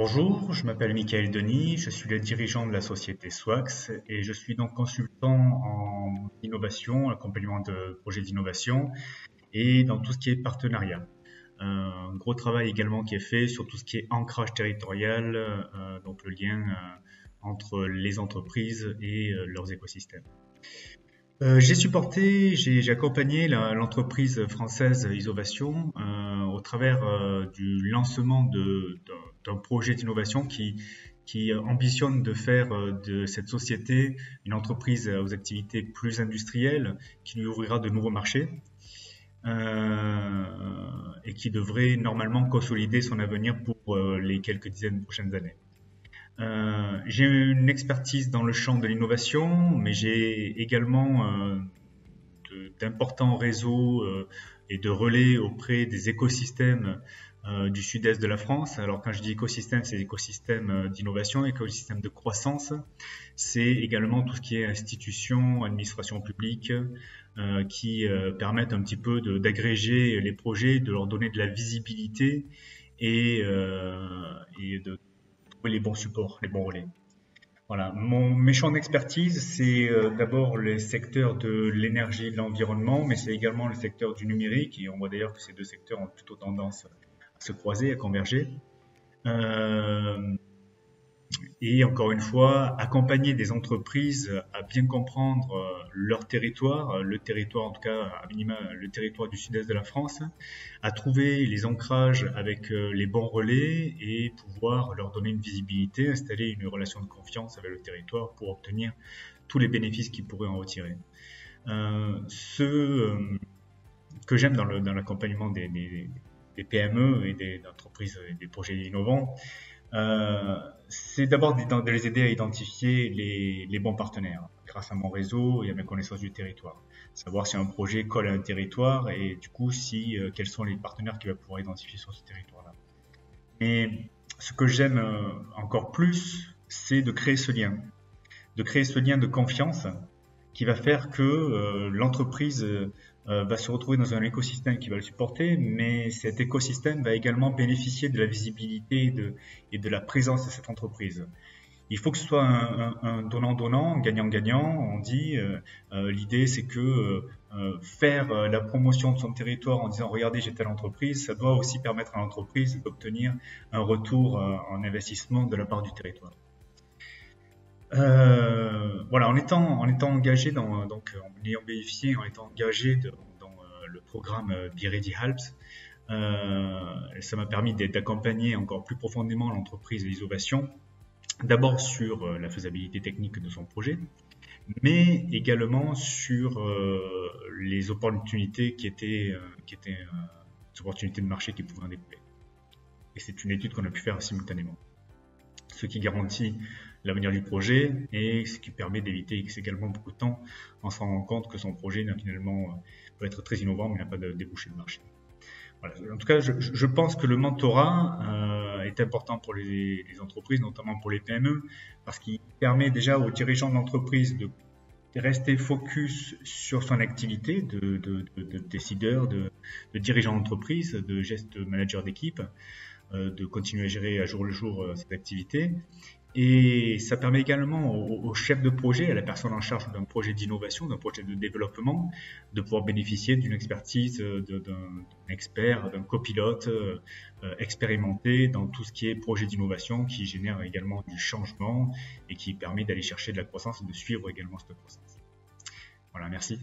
Bonjour, je m'appelle Michael Denis, je suis le dirigeant de la société Swax et je suis donc consultant en innovation, accompagnement de projets d'innovation et dans tout ce qui est partenariat. Un gros travail également qui est fait sur tout ce qui est ancrage territorial, donc le lien entre les entreprises et leurs écosystèmes. J'ai accompagné l'entreprise française Isovation au travers du lancement d'un projet d'innovation qui ambitionne de faire de cette société une entreprise aux activités plus industrielles, qui lui ouvrira de nouveaux marchés et qui devrait normalement consolider son avenir pour les quelques dizaines de prochaines années. J'ai une expertise dans le champ de l'innovation, mais j'ai également d'importants réseaux et de relais auprès des écosystèmes du sud-est de la France. Alors quand je dis écosystème, c'est écosystème d'innovation, écosystème de croissance. C'est également tout ce qui est institutions, administration publique, qui permettent un petit peu d'agréger les projets, de leur donner de la visibilité et de trouver les bons supports, les bons relais. Voilà, mes champs d'expertise, c'est d'abord les secteurs de l'énergie et de l'environnement, mais c'est également le secteur du numérique, et on voit d'ailleurs que ces deux secteurs ont plutôt tendance à se croiser, à converger. Et encore une fois, accompagner des entreprises à bien comprendre leur territoire, le territoire en tout cas, à minima, le territoire du sud-est de la France, à trouver les ancrages avec les bons relais et pouvoir leur donner une visibilité, installer une relation de confiance avec le territoire pour obtenir tous les bénéfices qu'ils pourraient en retirer. Ce que j'aime dans l'accompagnement des PME et des entreprises et des projets innovants, c'est d'abord de les aider à identifier les bons partenaires grâce à mon réseau et à mes connaissances du territoire. Savoir si un projet colle à un territoire et du coup quels sont les partenaires qu'il va pouvoir identifier sur ce territoire-là. Et ce que j'aime encore plus, c'est de créer ce lien de confiance qui va faire que l'entreprise va se retrouver dans un écosystème qui va le supporter, mais cet écosystème va également bénéficier de la visibilité et de la présence de cette entreprise. Il faut que ce soit un donnant-donnant, gagnant-gagnant. On dit, l'idée c'est que faire la promotion de son territoire en disant regardez j'ai telle entreprise, ça doit aussi permettre à l'entreprise d'obtenir un retour en investissement de la part du territoire. Voilà, en étant engagé donc en ayant bénéficié, en étant engagé dans le programme Be Ready Helps, ça m'a permis d'accompagner encore plus profondément l'entreprise Isovation, d'abord sur la faisabilité technique de son projet, mais également sur les opportunités qui étaient des opportunités de marché qui pouvaient en découler. Et c'est une étude qu'on a pu faire simultanément. Ce qui garantit l'avenir du projet et ce qui permet d'éviter également beaucoup de temps en se rendant compte que son projet finalement peut être très innovant mais n'a pas de débouché de marché. Voilà. En tout cas, je pense que le mentorat est important pour les entreprises, notamment pour les PME, parce qu'il permet déjà aux dirigeants de l'entreprise de rester focus sur son activité de décideur, de dirigeant d'entreprise, de geste manager d'équipe, de continuer à gérer à jour le jour cette activité. Et ça permet également au chef de projet, à la personne en charge d'un projet d'innovation, d'un projet de développement, de pouvoir bénéficier d'une expertise d'un expert, d'un copilote expérimenté dans tout ce qui est projet d'innovation, qui génère également du changement et qui permet d'aller chercher de la croissance et de suivre également cette croissance. Voilà, merci.